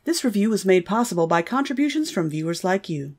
This review was made possible by contributions from viewers like you.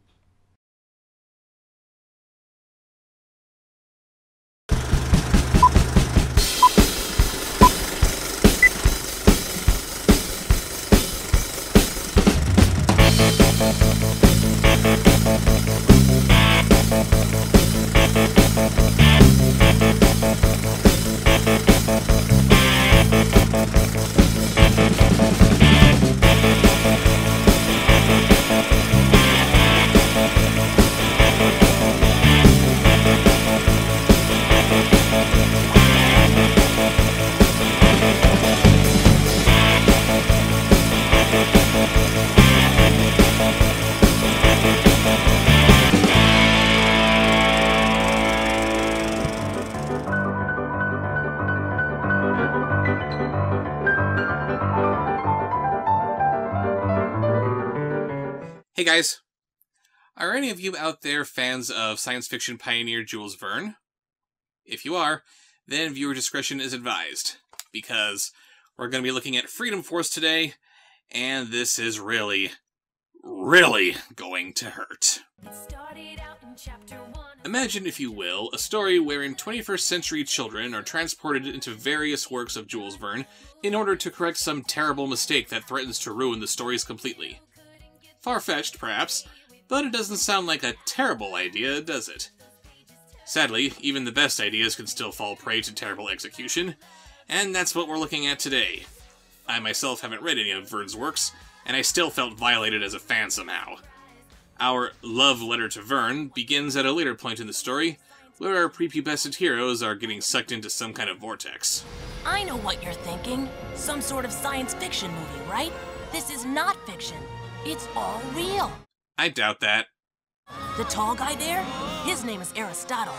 Hey guys, are any of you out there fans of science fiction pioneer Jules Verne? If you are, then viewer discretion is advised, because we're going to be looking at Freedom Force today, and this is really, really going to hurt. Imagine, if you will, a story wherein 21st century children are transported into various works of Jules Verne in order to correct some terrible mistake that threatens to ruin the stories completely. Far-fetched, perhaps, but it doesn't sound like a terrible idea, does it? Sadly, even the best ideas can still fall prey to terrible execution, and that's what we're looking at today. I myself haven't read any of Verne's works, and I still felt violated as a fan somehow. Our love letter to Verne begins at a later point in the story, where our prepubescent heroes are getting sucked into some kind of vortex. I know what you're thinking. Some sort of science fiction movie, right? This is not fiction. It's all real. I doubt that. The tall guy there? His name is Aristotle.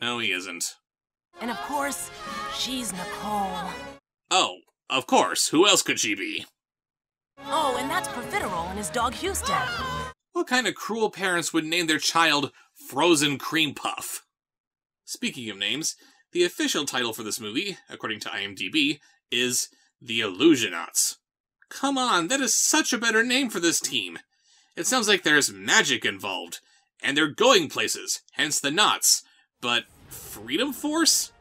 No, he isn't. And of course, she's Nicole. Oh, of course. Who else could she be? Oh, and that's Profiterole and his dog Houston. What kind of cruel parents would name their child Frozen Cream Puff? Speaking of names, the official title for this movie, according to IMDb, is The Illusionauts. Come on, that is such a better name for this team. It sounds like there's magic involved, and they're going places, hence the knots. But Freedom Force?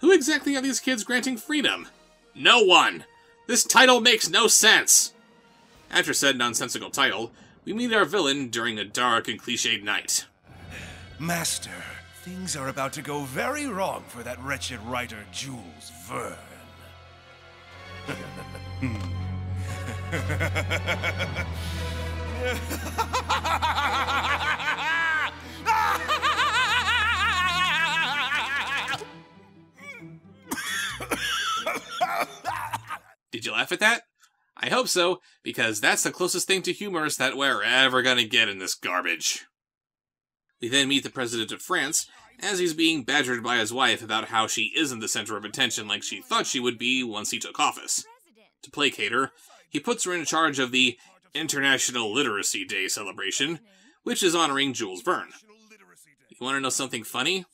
Who exactly are these kids granting freedom? No one! This title makes no sense! After said nonsensical title, we meet our villain during a dark and cliched night. Master, things are about to go very wrong for that wretched writer, Jules Verne. Did you laugh at that? I hope so, because that's the closest thing to humorous that we're ever gonna get in this garbage. We then meet the President of France, as he's being badgered by his wife about how she isn't the center of attention like she thought she would be once he took office. To placate her, he puts her in charge of the International Literacy Day celebration, which is honoring Jules Verne. You want to know something funny?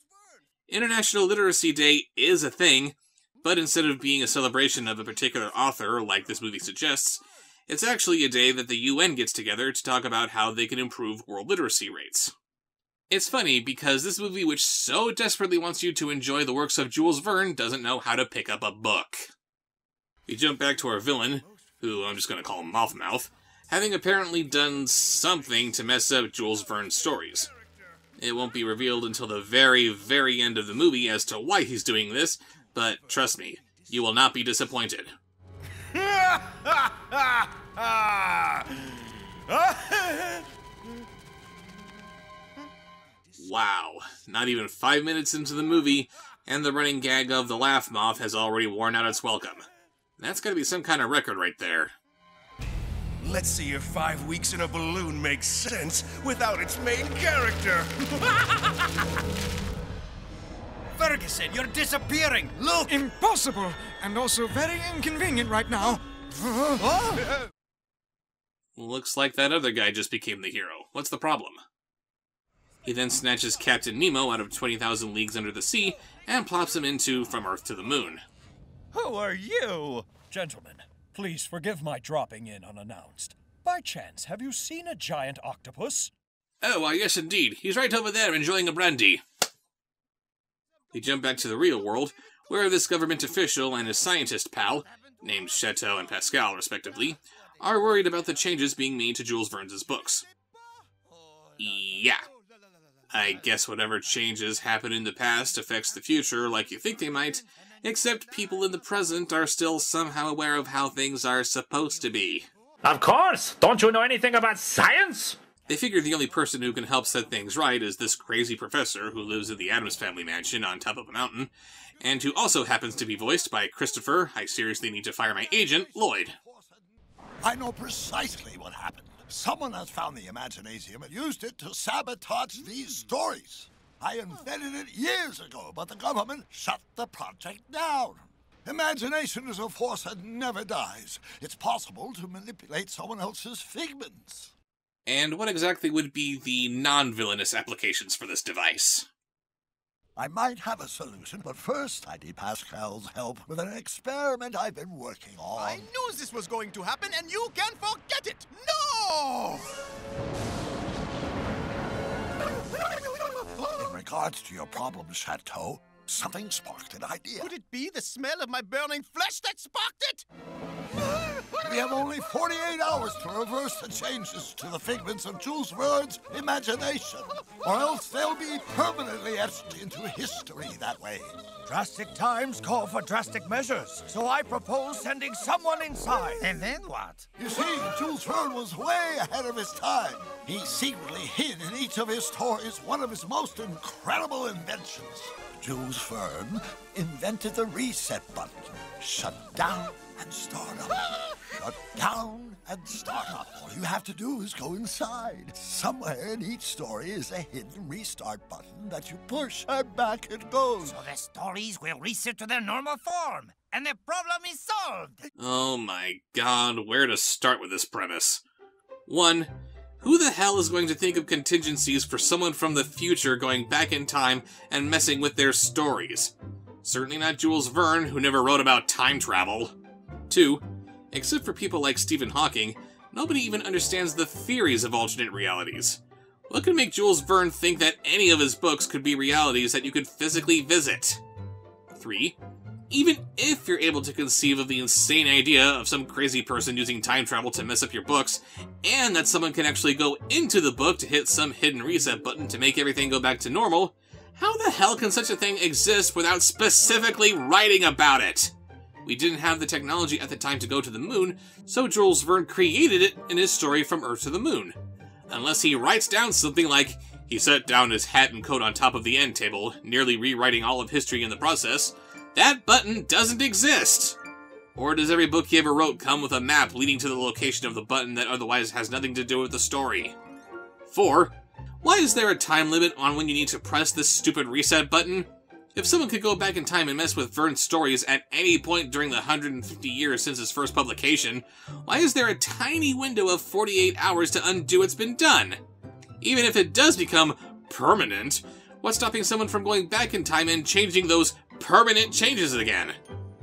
International Literacy Day is a thing, but instead of being a celebration of a particular author, like this movie suggests, it's actually a day that the UN gets together to talk about how they can improve world literacy rates. It's funny because this movie, which so desperately wants you to enjoy the works of Jules Verne, doesn't know how to pick up a book. We jump back to our villain, who I'm just going to call him Mouth, having apparently done something to mess up Jules Verne's stories. It won't be revealed until the very, very end of the movie as to why he's doing this, but trust me, you will not be disappointed. Wow, not even 5 minutes into the movie, and the running gag of the Laugh Moth has already worn out its welcome. That's gotta be some kind of record right there. Let's see if 5 weeks in a balloon makes sense without its main character. Ferguson, you're disappearing! Look! Impossible! And also very inconvenient right now. Looks like that other guy just became the hero. What's the problem? He then snatches Captain Nemo out of 20,000 Leagues Under the Sea and plops him into From Earth to the Moon. Who are you? Gentlemen, please forgive my dropping in unannounced. By chance, have you seen a giant octopus? Oh, yes indeed. He's right over there enjoying a brandy. We jump back to the real world, where this government official and his scientist pal, named Chateau and Pascal respectively, are worried about the changes being made to Jules Verne's books. Yeah. I guess whatever changes happen in the past affects the future like you think they might, except people in the present are still somehow aware of how things are supposed to be. Of course! Don't you know anything about science? They figure the only person who can help set things right is this crazy professor who lives in the Addams Family mansion on top of a mountain, and who also happens to be voiced by Christopher, I seriously need to fire my agent, Lloyd. I know precisely what happened. Someone has found the Imaginasium and used it to sabotage these stories. I invented it years ago, but the government shut the project down. Imagination is a force that never dies. It's possible to manipulate someone else's figments. And what exactly would be the non-villainous applications for this device? I might have a solution, but first I need Pascal's help with an experiment I've been working on. I knew this was going to happen, and you can forget it! No! In regards to your problem, Chateau, something sparked an idea. Could it be the smell of my burning flesh that sparked it? We have only 48 hours to reverse the changes to the figments of Jules Verne's imagination, or else they'll be permanently etched into history that way. Drastic times call for drastic measures, so I propose sending someone inside. And then what? You see, Jules Verne was way ahead of his time. He secretly hid in each of his stories one of his most incredible inventions. Jules Verne invented the reset button. Shut down and start up. Shut down and start up. All you have to do is go inside. Somewhere in each story is a hidden restart button that you push and back it goes. So the stories will reset to their normal form, and the problem is solved. Oh my god, where to start with this premise? 1. Who the hell is going to think of contingencies for someone from the future going back in time and messing with their stories? Certainly not Jules Verne, who never wrote about time travel. 2. Except for people like Stephen Hawking, nobody even understands the theories of alternate realities. What could make Jules Verne think that any of his books could be realities that you could physically visit? 3. Even if you're able to conceive of the insane idea of some crazy person using time travel to mess up your books, and that someone can actually go into the book to hit some hidden reset button to make everything go back to normal, how the hell can such a thing exist without specifically writing about it? We didn't have the technology at the time to go to the moon, so Jules Verne created it in his story From Earth to the Moon. Unless he writes down something like, he set down his hat and coat on top of the end table, nearly rewriting all of history in the process, that button doesn't exist! Or does every book he ever wrote come with a map leading to the location of the button that otherwise has nothing to do with the story? 4. Why is there a time limit on when you need to press this stupid reset button? If someone could go back in time and mess with Verne's stories at any point during the 150 years since his first publication, why is there a tiny window of 48 hours to undo what's been done? Even if it does become permanent, what's stopping someone from going back in time and changing those permanent changes again?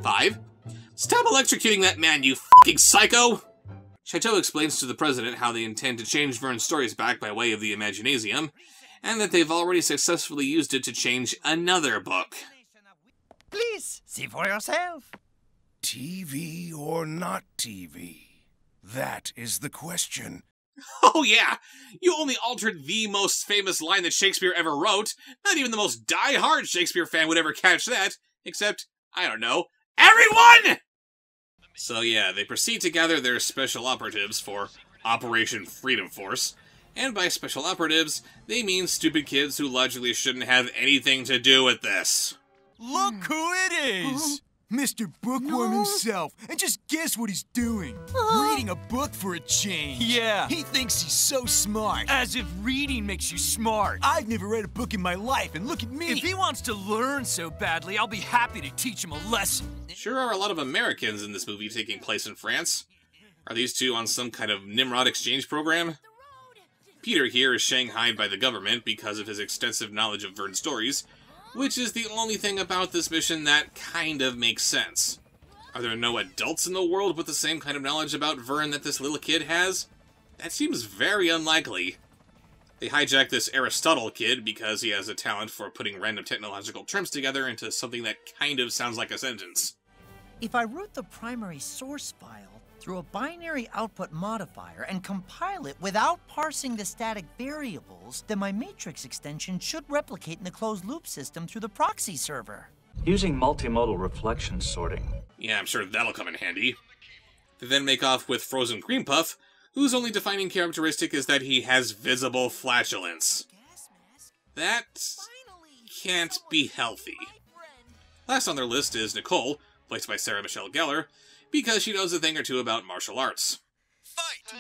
5. Stop electrocuting that man, you fucking psycho! Chateau explains to the president how they intend to change Verne's stories back by way of the Imaginasium, and that they've already successfully used it to change another book. Please, see for yourself. TV or not TV? That is the question. Oh yeah! You only altered the most famous line that Shakespeare ever wrote. Not even the most die-hard Shakespeare fan would ever catch that. Except, I don't know, everyone! So yeah, they proceed to gather their special operatives for Operation Freedom Force. And by special operatives, they mean stupid kids who logically shouldn't have anything to do with this. Look who it is! Mr. Bookworm himself. And just guess what he's doing. Reading a book for a change. Yeah. He thinks he's so smart. As if reading makes you smart. I've never read a book in my life, and look at me. If he wants to learn so badly, I'll be happy to teach him a lesson. Sure are a lot of Americans in this movie taking place in France. Are these two on some kind of Nimrod exchange program? Peter here is shanghaied by the government because of his extensive knowledge of Verne's stories, which is the only thing about this mission that kind of makes sense. Are there no adults in the world with the same kind of knowledge about Verne that this little kid has? That seems very unlikely. They hijack this Aristotle kid because he has a talent for putting random technological terms together into something that kind of sounds like a sentence. If I route the primary source file through a binary output modifier and compile it without parsing the static variables, then my matrix extension should replicate in the closed loop system through the proxy server. Using multimodal reflection sorting. Yeah, I'm sure that'll come in handy. They then make off with Frozen Cream Puff, whose only defining characteristic is that he has visible flatulence. That can't be healthy. Last on their list is Nicole, played by Sarah Michelle Gellar, because she knows a thing or two about martial arts. Fight!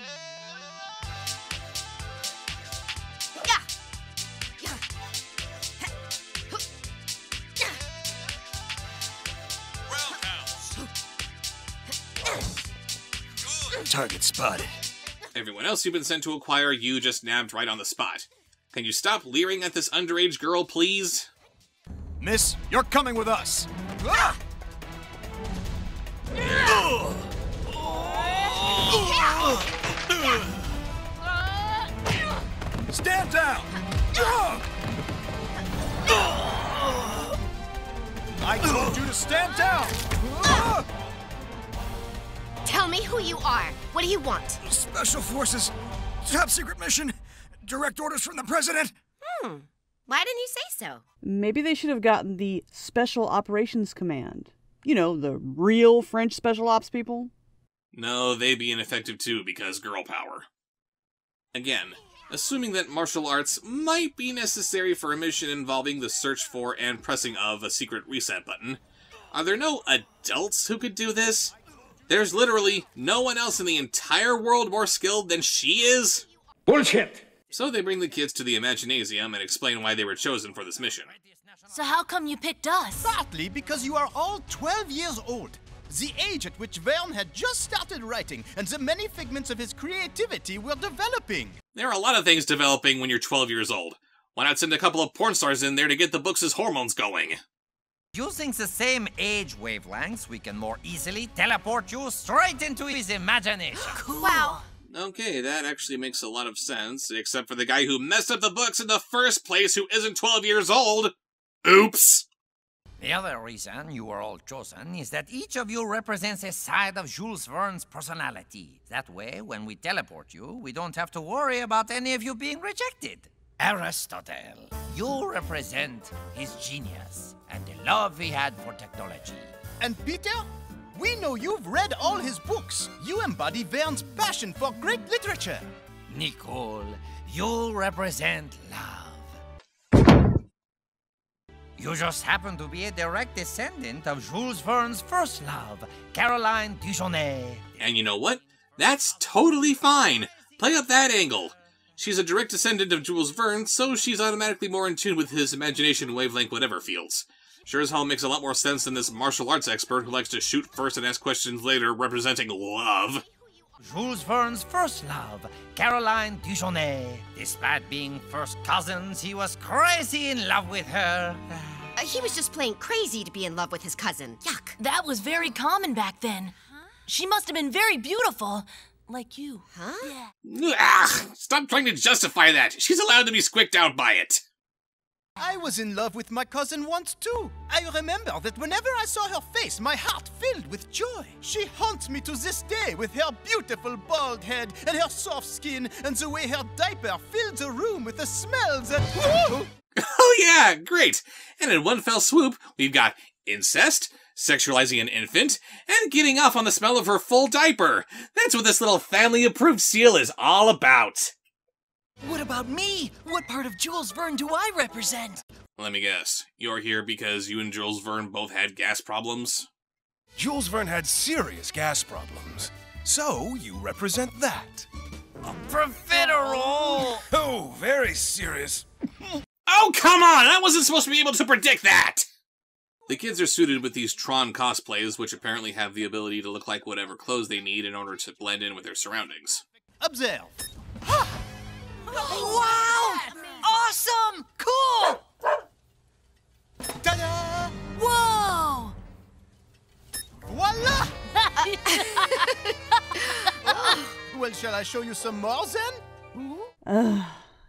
Target spotted. Everyone else you've been sent to acquire, you just nabbed right on the spot. Can you stop leering at this underage girl, please? Miss, you're coming with us. Ah! Stand down! I told you to stand down! Tell me who you are. What do you want? Special Forces. Top secret mission. Direct orders from the president. Why didn't you say so? Maybe they should have gotten the Special Operations Command. You know, the real French special ops people. No, they'd be ineffective too, because girl power. Again, assuming that martial arts might be necessary for a mission involving the search for and pressing of a secret reset button, are there no adults who could do this? There's literally no one else in the entire world more skilled than she is? Bullshit! So they bring the kids to the Imaginasium and explain why they were chosen for this mission. So how come you picked us? Partly because you are all 12 years old. The age at which Verne had just started writing, and the many figments of his creativity were developing. There are a lot of things developing when you're 12 years old. Why not send a couple of porn stars in there to get the books' hormones going? Using the same age wavelengths, we can more easily teleport you straight into his imagination. Cool. Wow. Okay, that actually makes a lot of sense, except for the guy who messed up the books in the first place who isn't 12 years old. Oops! The other reason you were all chosen is that each of you represents a side of Jules Verne's personality. That way, when we teleport you, we don't have to worry about any of you being rejected. Aristotle, you represent his genius and the love he had for technology. And Peter? We know you've read all his books. You embody Verne's passion for great literature. Nicole, you represent love. You just happen to be a direct descendant of Jules Verne's first love, Caroline Duchesnay. And you know what? That's totally fine. Play up that angle. She's a direct descendant of Jules Verne, so she's automatically more in tune with his imagination wavelength whatever fields. Sure as hell makes a lot more sense than this martial arts expert who likes to shoot first and ask questions later representing love. Jules Verne's first love, Caroline Duchesnay. Despite being first cousins, he was crazy in love with her. He was just plain crazy to be in love with his cousin. Yuck. That was very common back then. She must have been very beautiful. Like you. Huh? Yeah. Ugh, stop trying to justify that. She's allowed to be squicked out by it. I was in love with my cousin once too. I remember that whenever I saw her face, my heart filled with joy. She haunts me to this day with her beautiful bald head and her soft skin and the way her diaper filled the room with the smell that... Whoa! Oh yeah, great. And in one fell swoop, we've got incest, sexualizing an infant, and getting off on the smell of her full diaper. That's what this little family-approved seal is all about. What about me? What part of Jules Verne do I represent? Let me guess. You're here because you and Jules Verne both had gas problems? Jules Verne had serious gas problems. So you represent that. Profiterole! Oh, very serious. Oh, come on! I wasn't supposed to be able to predict that! The kids are suited with these Tron cosplays, which apparently have the ability to look like whatever clothes they need in order to blend in with their surroundings. Observe. Wow! Awesome! Cool! Ta-da! Whoa! Voila! Well, shall I show you some more then?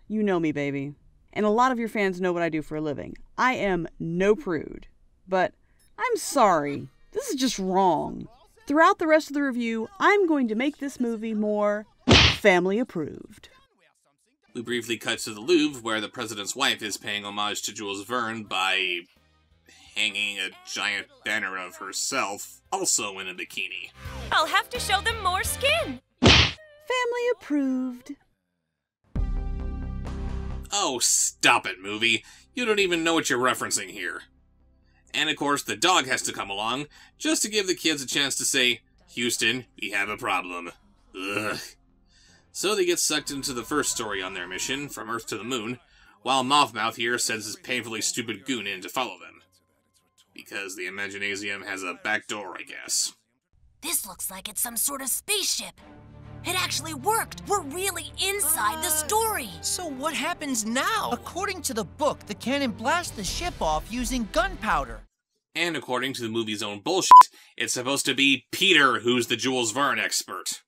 You know me, baby. And a lot of your fans know what I do for a living. I am no prude. But I'm sorry. This is just wrong. Throughout the rest of the review, I'm going to make this movie more family approved. We briefly cut to the Louvre, where the president's wife is paying homage to Jules Verne by hanging a giant banner of herself, also in a bikini. I'll have to show them more skin. Family approved. Oh, stop it, movie. You don't even know what you're referencing here. And of course, the dog has to come along, just to give the kids a chance to say, Houston, we have a problem. Ugh. So they get sucked into the first story on their mission, from Earth to the Moon, while Mothmouth here sends his painfully stupid goon in to follow them. Because the Imaginasium has a back door, I guess. This looks like it's some sort of spaceship. It actually worked. We're really inside the story. So what happens now? According to the book, the cannon blasts the ship off using gunpowder. And according to the movie's own bullshit, it's supposed to be Peter who's the Jules Verne expert.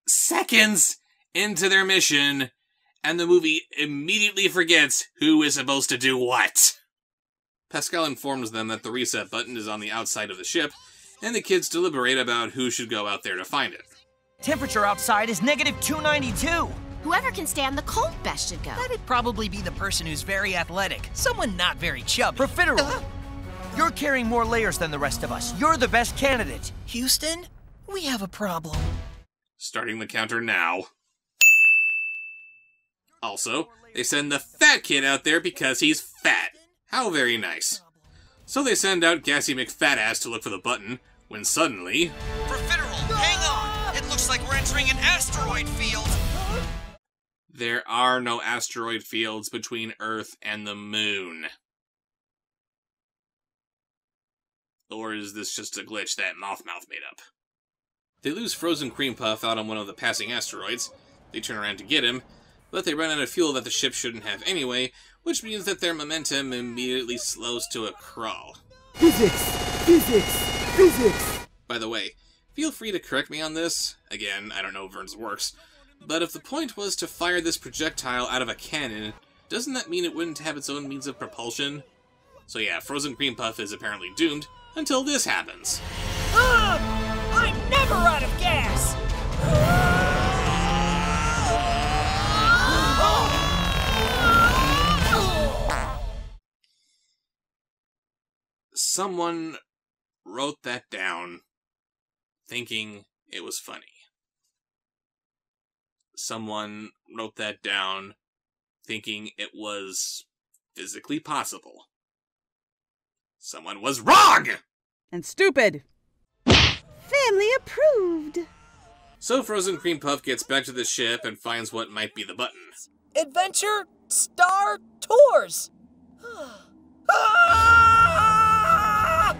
Seconds into their mission, and the movie immediately forgets who is supposed to do what. Pascal informs them that the reset button is on the outside of the ship, and the kids deliberate about who should go out there to find it. Temperature outside is -292. Whoever can stand the cold best should go. That'd probably be the person who's very athletic. Someone not very chubby. Profiterole, you're carrying more layers than the rest of us. You're the best candidate. Houston, we have a problem. Starting the counter now. Also, they send the fat kid out there because he's fat. How very nice. So they send out Gassy McFatass to look for the button, when suddenly... Profiterole, hang on! It looks like we're entering an asteroid field! There are no asteroid fields between Earth and the Moon. Or is this just a glitch that Mothmouth made up? They lose Frozen Cream Puff out on one of the passing asteroids. They turn around to get him, but they run out of fuel that the ship shouldn't have anyway, which means that their momentum immediately slows to a crawl. Physics! Physics! Physics! By the way, feel free to correct me on this. Again, I don't know Verne's works. But if the point was to fire this projectile out of a cannon, doesn't that mean it wouldn't have its own means of propulsion? So yeah, Frozen Cream Puff is apparently doomed until this happens. I'm never out of gas! Someone wrote that down, thinking it was funny. Someone wrote that down, thinking it was physically possible. Someone was wrong! And stupid! Family approved! So Frozen Cream Puff gets back to the ship and finds what might be the button. Adventure Star Tours!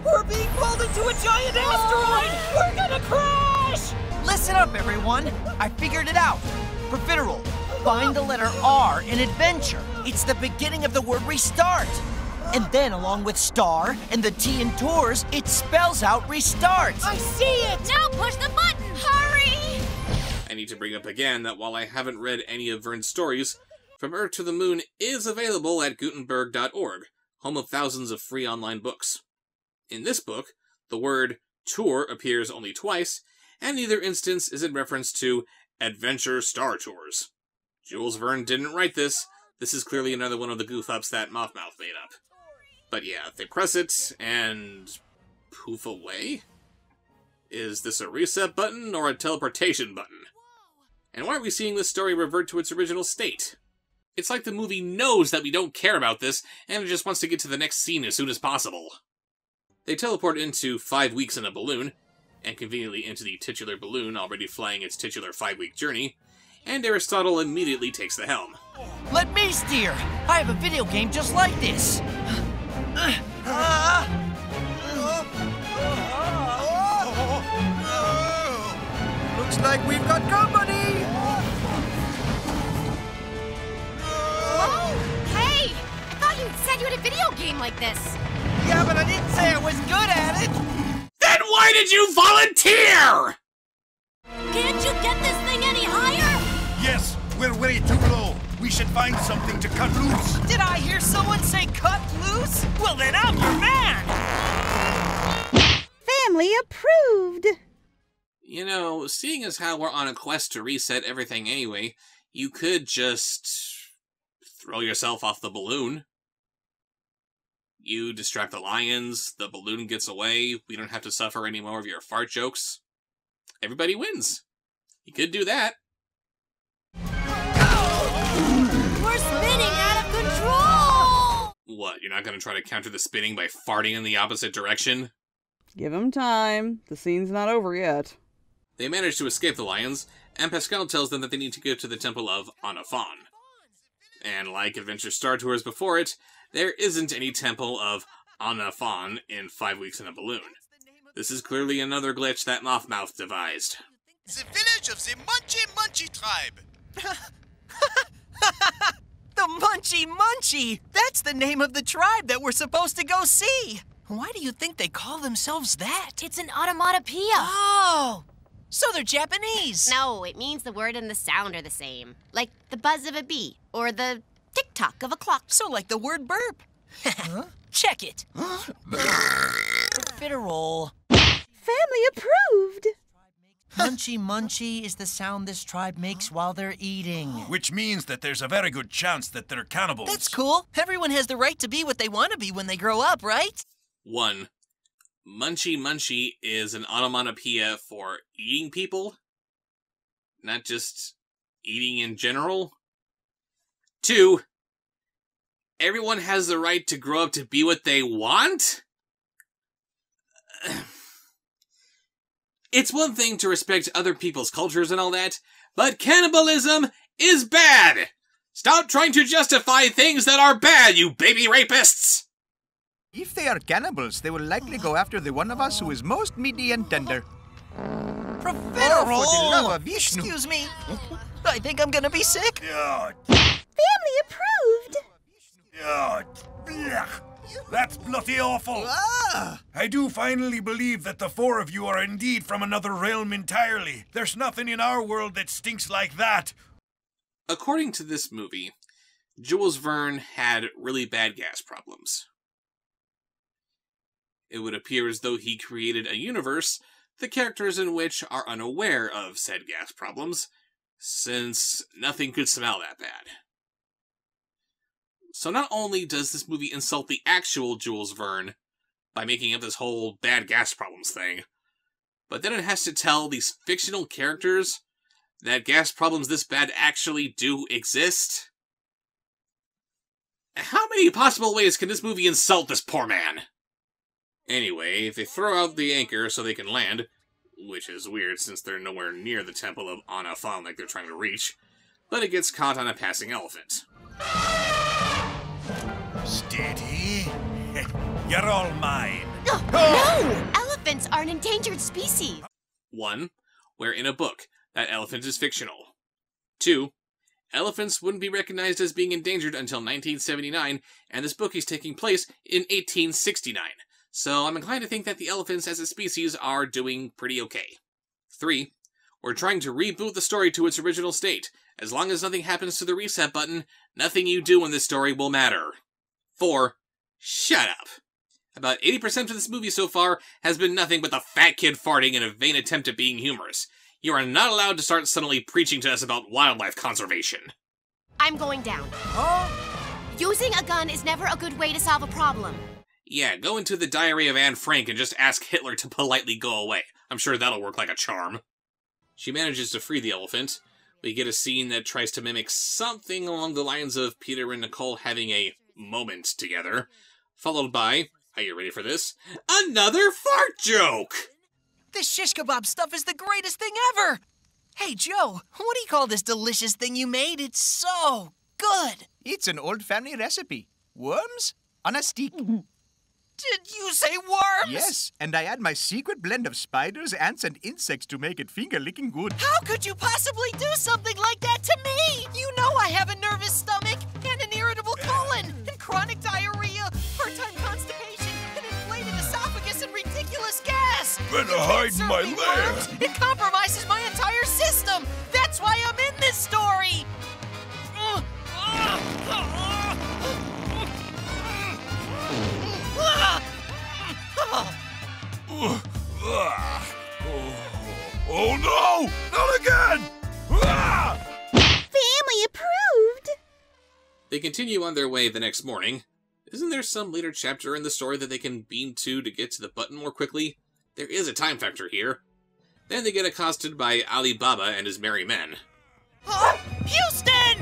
We're being pulled into a giant asteroid! We're gonna crash! Listen up, everyone. I figured it out. Profiterole, find the letter R in adventure. It's the beginning of the word restart. And then, along with star and the T in tours, it spells out restart. I see it! Now push the button! Hurry! I need to bring up again that while I haven't read any of Verne's stories, From Earth to the Moon is available at Gutenberg.org, home of thousands of free online books. In this book, the word tour appears only twice, and neither instance is in reference to Adventure Star Tours. Jules Verne didn't write this. This is clearly another one of the goof-ups that Mothmouth made up. But yeah, they press it, and poof away? Is this a reset button or a teleportation button? And why are we seeing this story revert to its original state? It's like the movie knows that we don't care about this, and it just wants to get to the next scene as soon as possible. They teleport into 5 weeks in a balloon, and conveniently into the titular balloon already flying its titular 5-week journey, and Aristotle immediately takes the helm. Let me steer! I have a video game just like this! Looks like we've got company! Hey! I thought you said you had a video game like this. Yeah, but I didn't say I was good at it! Then why did you volunteer? Can't you get this thing any higher? Yes, we're way too low. We should find something to cut loose. Did I hear someone say cut loose? Well, then I'm your man! Family approved! You know, seeing as how we're on a quest to reset everything anyway, you could just throw yourself off the balloon. You distract the lions, the balloon gets away, we don't have to suffer any more of your fart jokes. Everybody wins. You could do that. We're spinning out of control! What, you're not going to try to counter the spinning by farting in the opposite direction? Give him time. The scene's not over yet. They manage to escape the lions, and Pascal tells them that they need to go to the Temple of Anafon. And like Adventure Star Tours before it, there isn't any Temple of Anafon in 5 Weeks in a Balloon. This is clearly another glitch that Mothmouth devised. The village of the Munchie Munchie tribe. The Munchie Munchie! That's the name of the tribe that we're supposed to go see! Why do you think they call themselves that? It's an automatopoeia. Oh! So they're Japanese! No, it means the word and the sound are the same. Like the buzz of a bee, or the tick-tock of a clock. So like the word burp. Huh? Check it. Profiterole. Family approved! Munchie Munchie is the sound this tribe makes while they're eating. Which means that there's a very good chance that they're cannibals. That's cool. Everyone has the right to be what they want to be when they grow up, right? 1. Munchie Munchie is an onomatopoeia for eating people, not just eating in general. 2. Everyone has the right to grow up to be what they want? It's one thing to respect other people's cultures and all that, but cannibalism is bad! Stop trying to justify things that are bad, you baby rapists! If they are cannibals, they will likely go after the one of us who is most meaty and tender. Profiterole! Oh, for the love of Vishnu. Excuse me. I think I'm gonna be sick. Family approved! That's bloody awful! I do finally believe that the 4 of you are indeed from another realm entirely. There's nothing in our world that stinks like that. According to this movie, Jules Verne had really bad gas problems. It would appear as though he created a universe, the characters in which are unaware of said gas problems, since nothing could smell that bad. So not only does this movie insult the actual Jules Verne by making up this whole bad gas problems thing, but then it has to tell these fictional characters that gas problems this bad actually do exist? How many possible ways can this movie insult this poor man? Anyway, they throw out the anchor so they can land, which is weird since they're nowhere near the Temple of Anafon like they're trying to reach, but it gets caught on a passing elephant. Steady. You're all mine. No! Elephants are an endangered species. 1. Where in a book, that elephant is fictional. 2. Elephants wouldn't be recognized as being endangered until 1979, and this book is taking place in 1869. So I'm inclined to think that the elephants as a species are doing pretty okay. 3. We're trying to reboot the story to its original state. As long as nothing happens to the reset button, nothing you do in this story will matter. 4. Shut up. About 80% of this movie so far has been nothing but the fat kid farting in a vain attempt at being humorous. You are not allowed to start suddenly preaching to us about wildlife conservation. I'm going down. Using a gun is never a good way to solve a problem. Yeah, go into the Diary of Anne Frank and just ask Hitler to politely go away. I'm sure that'll work like a charm. She manages to free the elephant. We get a scene that tries to mimic something along the lines of Peter and Nicole having a moment together, followed by, are you ready for this? Another fart joke! This shish kebab stuff is the greatest thing ever! Hey, Joe, what do you call this delicious thing you made? It's so good! It's an old family recipe. Worms on a stick. Did you say worms? Yes, and I add my secret blend of spiders, ants, and insects to make it finger-licking good. How could you possibly do something like that to me? You know I have a nervous stomach, and an irritable colon, and chronic diarrhea, part-time constipation, an inflated esophagus, and ridiculous gas. Better hide in my lair. It compromises my entire That's why I'm in this story! Oh no! Not again! Family approved! They continue on their way the next morning. Isn't there some later chapter in the story that they can beam to get to the button more quickly? There is a time factor here. Then they get accosted by Ali Baba and his merry men. Houston!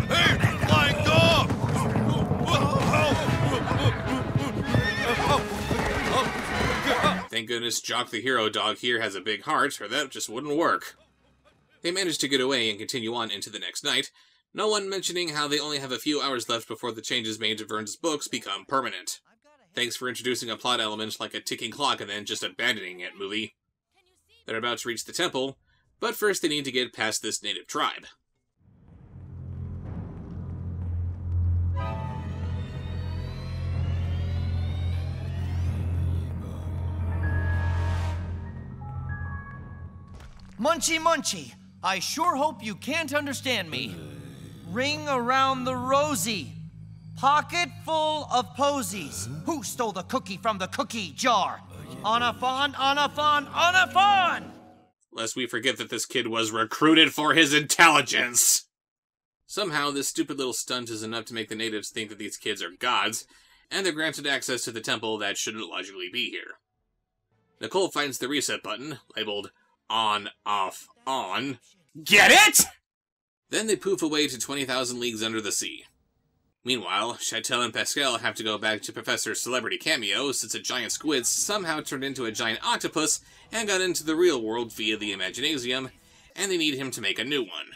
Hey, flying dog! Thank goodness Jock the hero dog here has a big heart, or that just wouldn't work. They manage to get away and continue on into the next night, no one mentioning how they only have a few hours left before the changes made to Verne's books become permanent. Thanks for introducing a plot element like a ticking clock and then just abandoning it, movie. They're about to reach the temple, but first they need to get past this native tribe. Munchie Munchie, I sure hope you can't understand me. Ring around the rosy. Pocket full of posies. Who stole the cookie from the cookie jar? On-a-fawn, on-a-fawn, on-a-fawn! Lest we forget that this kid was recruited for his intelligence! Somehow, this stupid little stunt is enough to make the natives think that these kids are gods, and they're granted access to the temple that shouldn't logically be here. Nicole finds the reset button, labeled on, off, on. Get it?! Then they poof away to 20,000 leagues under the sea. Meanwhile, Chatel and Pascal have to go back to Professor Celebrity Cameo since a giant squid somehow turned into a giant octopus and got into the real world via the Imaginasium, and they need him to make a new one.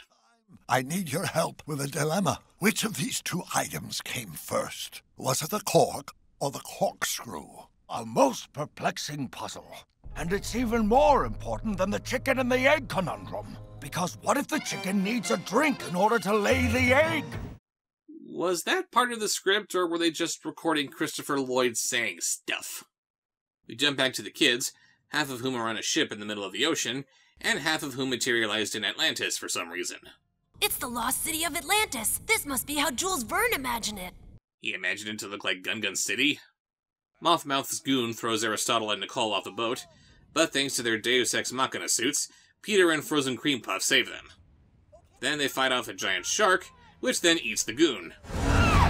I need your help with a dilemma. Which of these two items came first? Was it the cork or the corkscrew? A most perplexing puzzle. And it's even more important than the chicken and the egg conundrum. Because what if the chicken needs a drink in order to lay the egg? Was that part of the script, or were they just recording Christopher Lloyd saying stuff? We jump back to the kids, half of whom are on a ship in the middle of the ocean, and half of whom materialized in Atlantis for some reason. It's the lost city of Atlantis. This must be how Jules Verne imagined it. He imagined it to look like Gun Gun City. Mothmouth's goon throws Aristotle and Nicole off the boat, but thanks to their Deus Ex Machina suits, Peter and Frozen Cream Puff save them. Then they fight off a giant shark, which then eats the goon. Family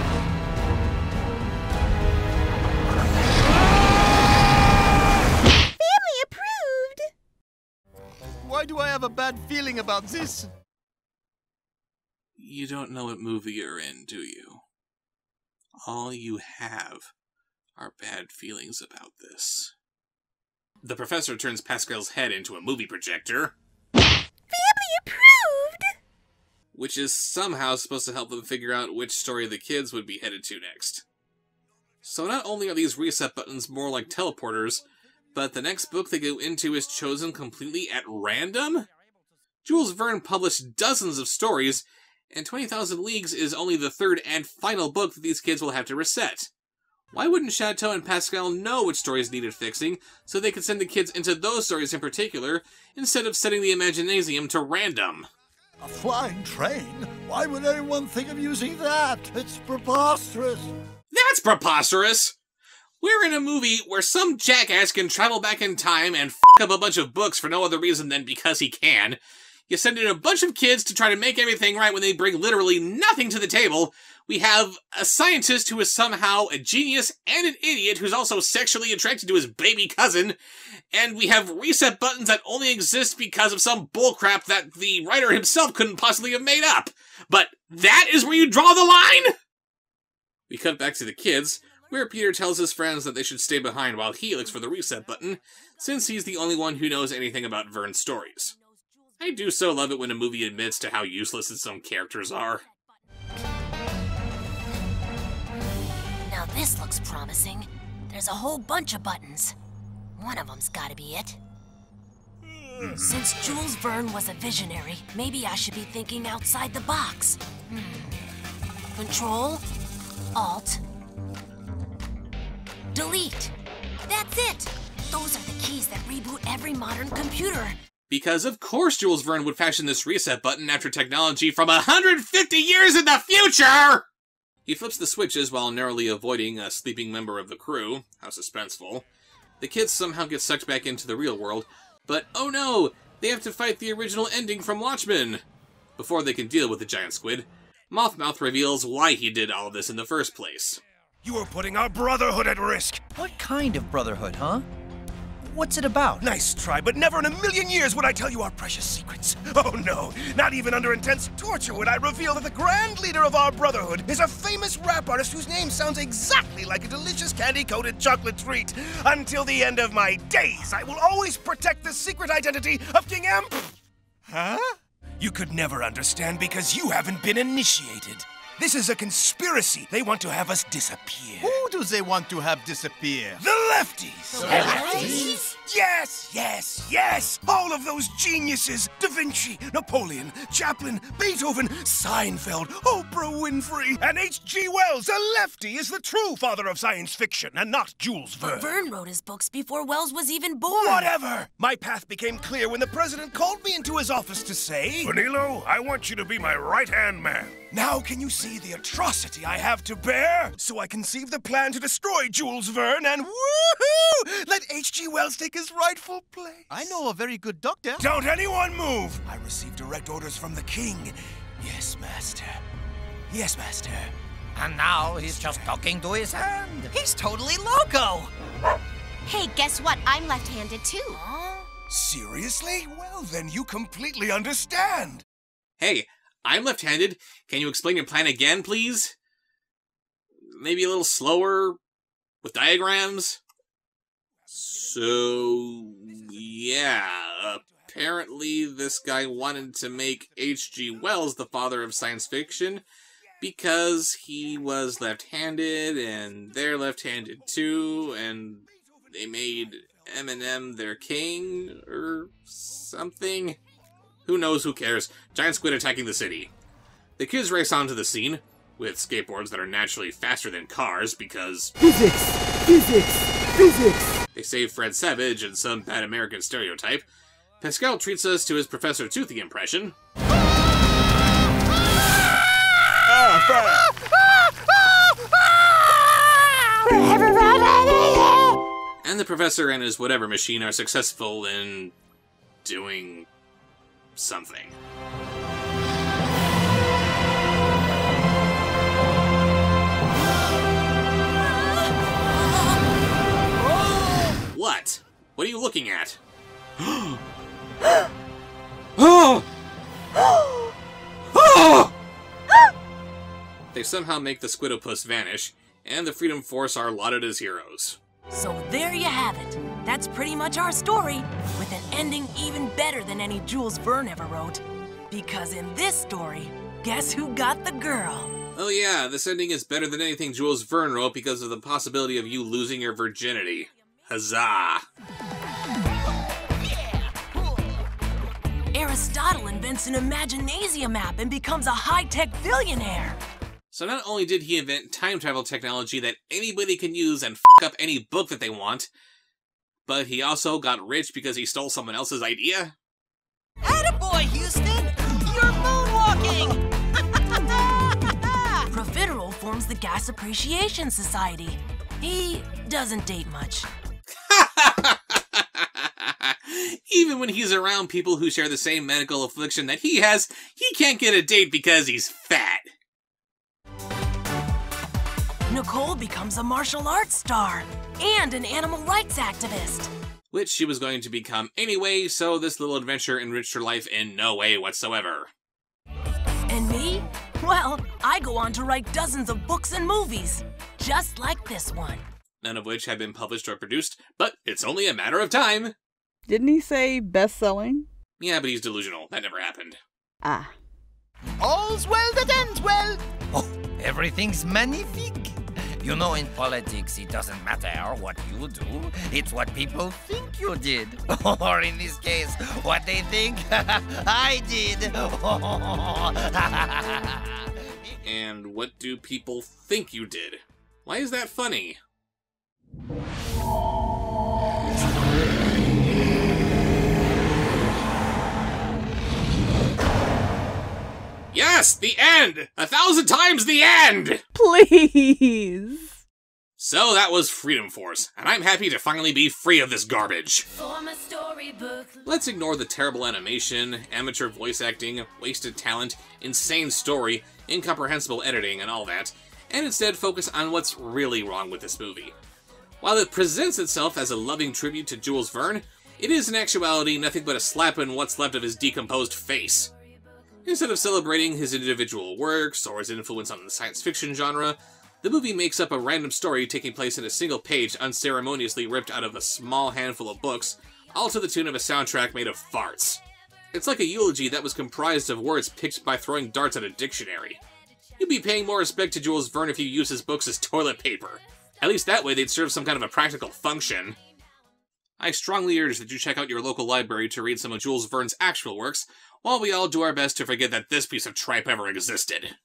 approved! Why do I have a bad feeling about this? You don't know what movie you're in, do you? All you have are bad feelings about this. The professor turns Pascal's head into a movie projector. Family approved! Which is somehow supposed to help them figure out which story the kids would be headed to next. So not only are these reset buttons more like teleporters, but the next book they go into is chosen completely at random? Jules Verne published dozens of stories, and 20,000 Leagues is only the third and final book that these kids will have to reset. Why wouldn't Chateau and Pascal know which stories needed fixing, so they could send the kids into those stories in particular, instead of setting the Imaginasium to random? A flying train? Why would anyone think of using that? It's preposterous. That's preposterous! We're in a movie where some jackass can travel back in time and f*** up a bunch of books for no other reason than because he can. You send in a bunch of kids to try to make everything right when they bring literally nothing to the table. We have a scientist who is somehow a genius and an idiot who's also sexually attracted to his baby cousin. And we have reset buttons that only exist because of some bullcrap that the writer himself couldn't possibly have made up. But that is where you draw the line? We cut back to the kids, where Peter tells his friends that they should stay behind while he looks for the reset button, since he's the only one who knows anything about Verne's stories. I do so love it when a movie admits to how useless its own characters are. Now this looks promising. There's a whole bunch of buttons. One of them's gotta be it. Since Jules Verne was a visionary, maybe I should be thinking outside the box. Control, Alt, Delete. That's it! Those are the keys that reboot every modern computer. Because of course Jules Verne would fashion this reset button after technology from 150 years in the future! He flips the switches while narrowly avoiding a sleeping member of the crew. How suspenseful. The kids somehow get sucked back into the real world, but oh no! They have to fight the original ending from Watchmen! Before they can deal with the giant squid, Mothmouth reveals why he did all of this in the first place. You are putting our brotherhood at risk! What kind of brotherhood, huh? What's it about? Nice try, but never in a million years would I tell you our precious secrets. Oh no, not even under intense torture would I reveal that the grand leader of our brotherhood is a famous rap artist whose name sounds exactly like a delicious candy-coated chocolate treat. Until the end of my days, I will always protect the secret identity of King Amp... Huh? You could never understand because you haven't been initiated. This is a conspiracy. They want to have us disappear. Who do they want to have disappear? The lefties! The lefties? Yes, yes, yes! All of those geniuses! Da Vinci, Napoleon, Chaplin, Beethoven, Seinfeld, Oprah Winfrey, and H.G. Wells. A lefty is the true father of science fiction, and not Jules Verne. Verne wrote his books before Wells was even born. Whatever! My path became clear when the president called me into his office to say... Vanillo, I want you to be my right-hand man. Now can you see the atrocity I have to bear? So I conceived the plan to destroy Jules Verne and woohoo! Let H.G. Wells take his rightful place. I know a very good doctor. Don't anyone move! I received direct orders from the king. Yes, master. Yes, master. And now he's just talking to his hand. He's totally loco! Hey, guess what? I'm left-handed too. Seriously? Well, then you completely understand. Hey, I'm left-handed. Can you explain your plan again, please? Maybe a little slower? With diagrams? So, yeah, apparently this guy wanted to make H.G. Wells the father of science fiction because he was left-handed and they're left-handed too, and they made Eminem their king or something. Who knows, who cares? Giant squid attacking the city. The kids race onto the scene, with skateboards that are naturally faster than cars because... Physics! Physics! Physics! They save Fred Savage and some bad American stereotype. Pascal treats us to his Professor Toothy impression. And the professor and his whatever machine are successful in... doing... something. What? What are you looking at? They somehow make the Squidopus vanish, and the Freedom Force are lauded as heroes. So there you have it. That's pretty much our story, with an ending even better than any Jules Verne ever wrote. Because in this story, guess who got the girl? Oh yeah, this ending is better than anything Jules Verne wrote because of the possibility of you losing your virginity. Huzzah! Aristotle invents an Imaginasium app and becomes a high-tech billionaire. So not only did he invent time travel technology that anybody can use and f*** up any book that they want, but he also got rich because he stole someone else's idea? Attaboy, Houston! You're moonwalking! Profiterole forms the Gas Appreciation Society. He doesn't date much. Even when he's around people who share the same medical affliction that he has, he can't get a date because he's fat. Nicole becomes a martial arts star and an animal rights activist. Which she was going to become anyway, so this little adventure enriched her life in no way whatsoever. And me? Well, I go on to write dozens of books and movies, just like this one. None of which have been published or produced, but it's only a matter of time. Didn't he say best-selling? Yeah, but he's delusional. That never happened. Ah. All's well that ends well. Oh, everything's magnifique. You know, in politics, it doesn't matter what you do. It's what people think you did. Or in this case, what they think I did. And what do people think you did? Why is that funny? Yes, the end! 1,000 times the end! Please! So that was Freedom Force, and I'm happy to finally be free of this garbage. Let's ignore the terrible animation, amateur voice acting, wasted talent, insane story, incomprehensible editing, and all that, and instead focus on what's really wrong with this movie. While it presents itself as a loving tribute to Jules Verne, it is in actuality nothing but a slap in what's left of his decomposed face. Instead of celebrating his individual works or his influence on the science fiction genre, the movie makes up a random story taking place in a single page unceremoniously ripped out of a small handful of books, all to the tune of a soundtrack made of farts. It's like a eulogy that was comprised of words picked by throwing darts at a dictionary. You'd be paying more respect to Jules Verne if you used his books as toilet paper. At least that way they'd serve some kind of a practical function. I strongly urge that you check out your local library to read some of Jules Verne's actual works, while we all do our best to forget that this piece of tripe ever existed.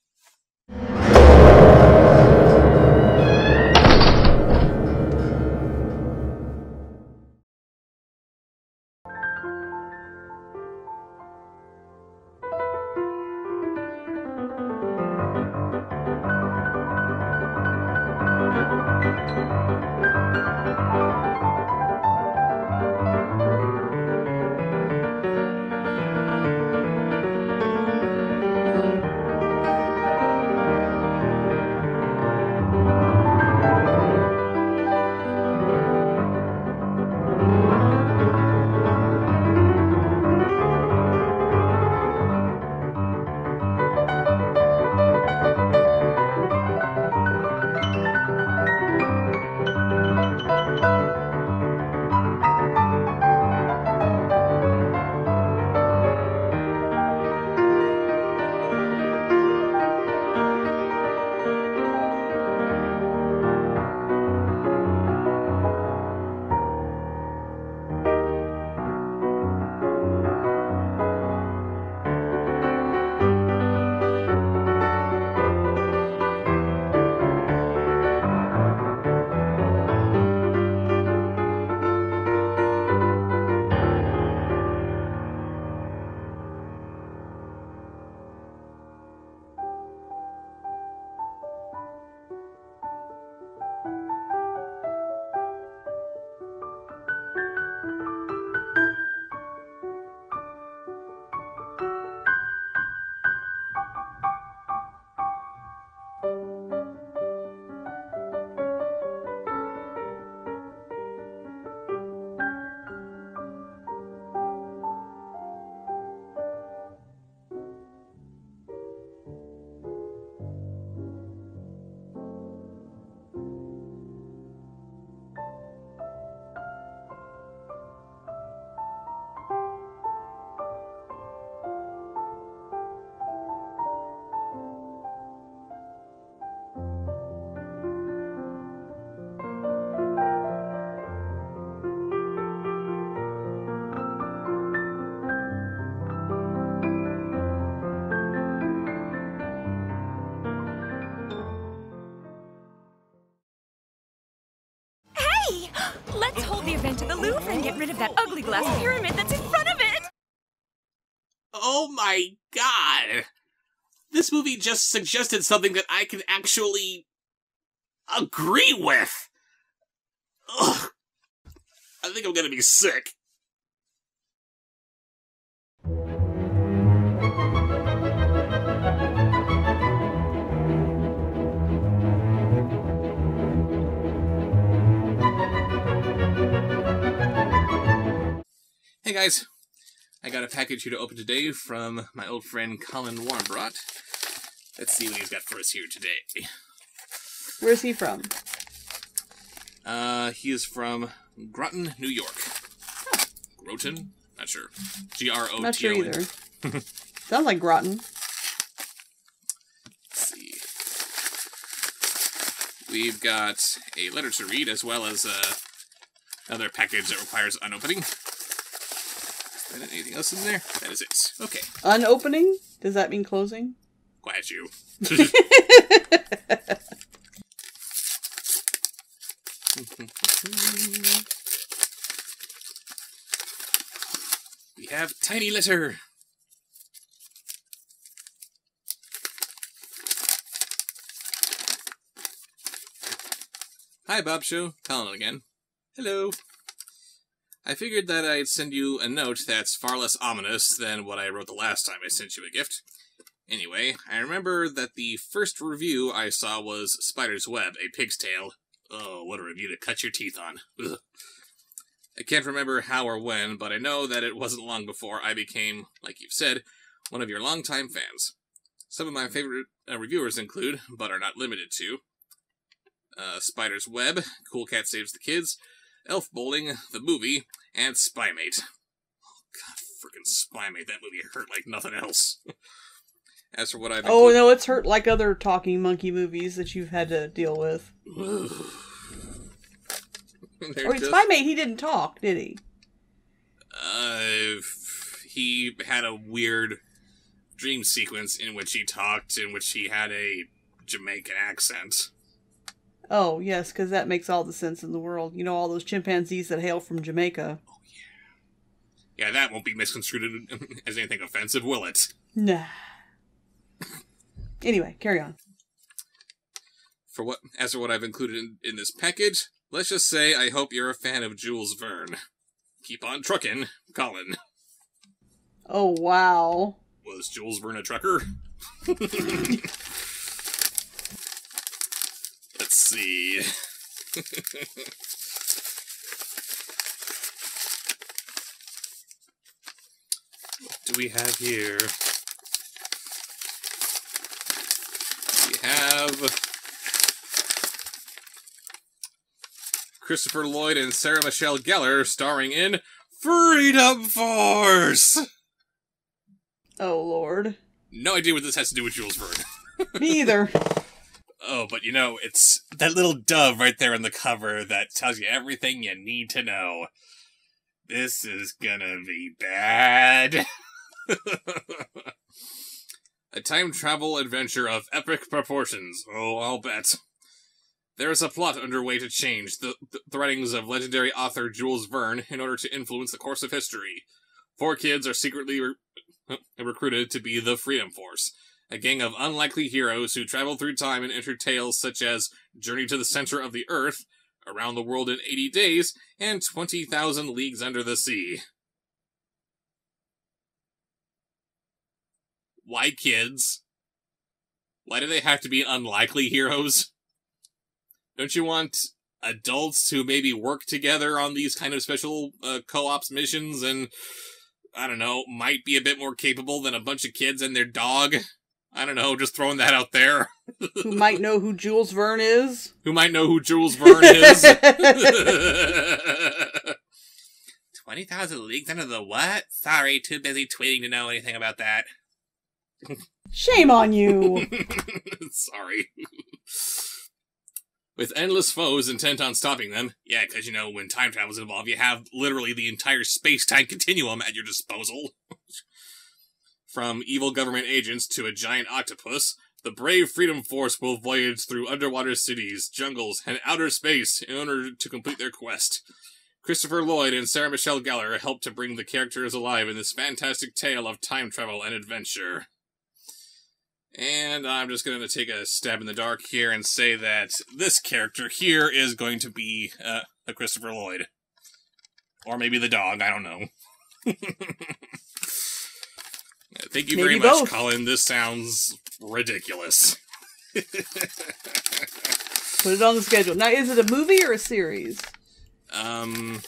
Let's hold the event to the Louvre and get rid of that ugly glass pyramid that's in front of it! Oh my god! This movie just suggested something that I can actually agree with! Ugh. I think I'm gonna be sick. Hey guys, I got a package here to open today from my old friend Colin Warmbrought. Let's see what he's got for us here today. Where's he from? He is from Groton, New York. Oh. Groton? Not sure. G-R-O-T-O-N. Not sure either. Sounds like Groton. Let's see. We've got a letter to read as well as another package that requires unopening. Anything else in there? That is it. Okay. Unopening? Does that mean closing? Quiet you. We have tiny letter. Hi, Bob Show. Colin again. Hello. I figured that I'd send you a note that's far less ominous than what I wrote the last time I sent you a gift. Anyway, I remember that the first review I saw was Spider's Web, A Pig's Tale. Oh, what a review to cut your teeth on. Ugh. I can't remember how or when, but I know that it wasn't long before I became, like you've said, one of your longtime fans. Some of my favorite reviewers include, but are not limited to, Spider's Web, Cool Cat Saves the Kids, Elf Bowling, the movie, and Spymate. Oh, God, frickin' Spymate. That movie hurt like nothing else. As for what I've Oh, no, it's hurt like other talking monkey movies that you've had to deal with. Wait, Spymate, he didn't talk, did he? He had a weird dream sequence in which he talked, in which he had a Jamaican accent. Oh, yes, because that makes all the sense in the world. You know, all those chimpanzees that hail from Jamaica. Oh, yeah. Yeah, that won't be misconstrued as anything offensive, will it? Nah. Anyway, carry on. As for what I've included in this package, let's just say I hope you're a fan of Jules Verne. Keep on trucking, Colin. Oh, wow. Was Jules Verne a trucker? Let's see. What do we have here? We have Christopher Lloyd and Sarah Michelle Gellar starring in Freedom Force! Oh, Lord. No idea what this has to do with Jules Verne. Me either. Oh, but you know, it's that little dove right there on the cover that tells you everything you need to know. This is gonna be bad. A time travel adventure of epic proportions. Oh, I'll bet. There is a plot underway to change the writings of legendary author Jules Verne in order to influence the course of history. 4 kids are secretly recruited to be the Freedom Force, a gang of unlikely heroes who travel through time and enter tales such as Journey to the Center of the Earth, Around the World in 80 Days, and 20,000 Leagues Under the Sea. Why kids? Why do they have to be unlikely heroes? Don't you want adults who maybe work together on these kind of special co-ops missions and, I don't know, might be a bit more capable than a bunch of kids and their dog? I don't know, just throwing that out there. Who might know who Jules Verne is? Who might know who Jules Verne is? 20,000 Leagues Under the what? Sorry, too busy tweeting to know anything about that. Shame on you! Sorry. With endless foes intent on stopping them. Yeah, because, you know, when time travel's involved, you have literally the entire space-time continuum at your disposal. From evil government agents to a giant octopus, the brave Freedom Force will voyage through underwater cities, jungles, and outer space in order to complete their quest. Christopher Lloyd and Sarah Michelle Gellar help to bring the characters alive in this fantastic tale of time travel and adventure. And I'm just going to take a stab in the dark here and say that this character here is going to be a Christopher Lloyd. Or maybe the dog, I don't know. Thank you very much, Colin. This sounds ridiculous. Put it on the schedule. Now, is it a movie or a series? I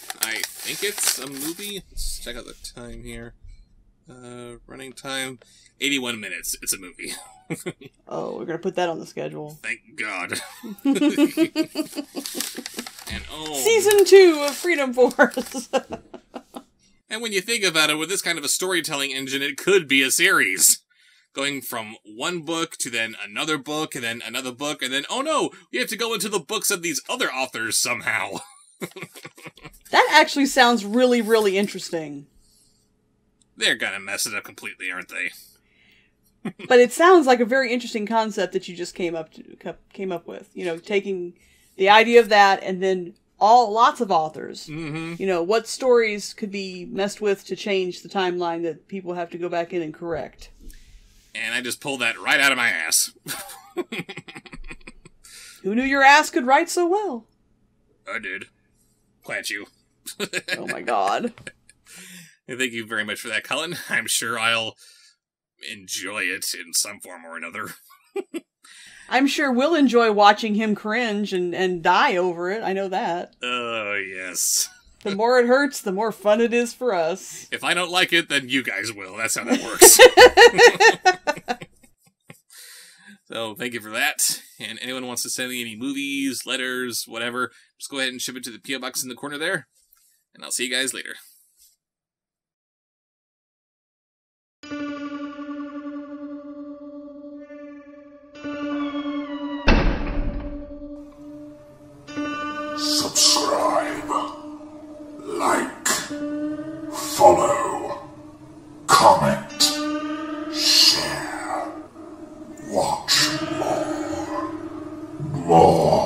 think it's a movie. Let's check out the time here. Running time, 81 minutes. It's a movie. Oh, we're gonna put that on the schedule. Thank God. And Season 2 of Freedom Force. And when you think about it, with this kind of a storytelling engine, it could be a series. Going from one book to then another book, and then another book, and then, oh no, we have to go into the books of these other authors somehow. That actually sounds really, really interesting. They're gonna mess it up completely, aren't they? But it sounds like a very interesting concept that you just came up with. You know, taking the idea of that and then lots of authors. Mm-hmm. You know, what stories could be messed with to change the timeline that people have to go back in and correct. And I just pulled that right out of my ass. Who knew your ass could write so well? I did. Plant you. Oh my god. Thank you very much for that, Cullen. I'm sure I'll enjoy it in some form or another. I'm sure we'll enjoy watching him cringe and die over it. I know that. Oh, yes. The more it hurts, the more fun it is for us. If I don't like it, then you guys will. That's how that works. So, thank you for that. And anyone wants to send me any movies, letters, whatever, just go ahead and ship it to the P.O. Box in the corner there. And I'll see you guys later. Subscribe, like, follow, comment, share, watch more.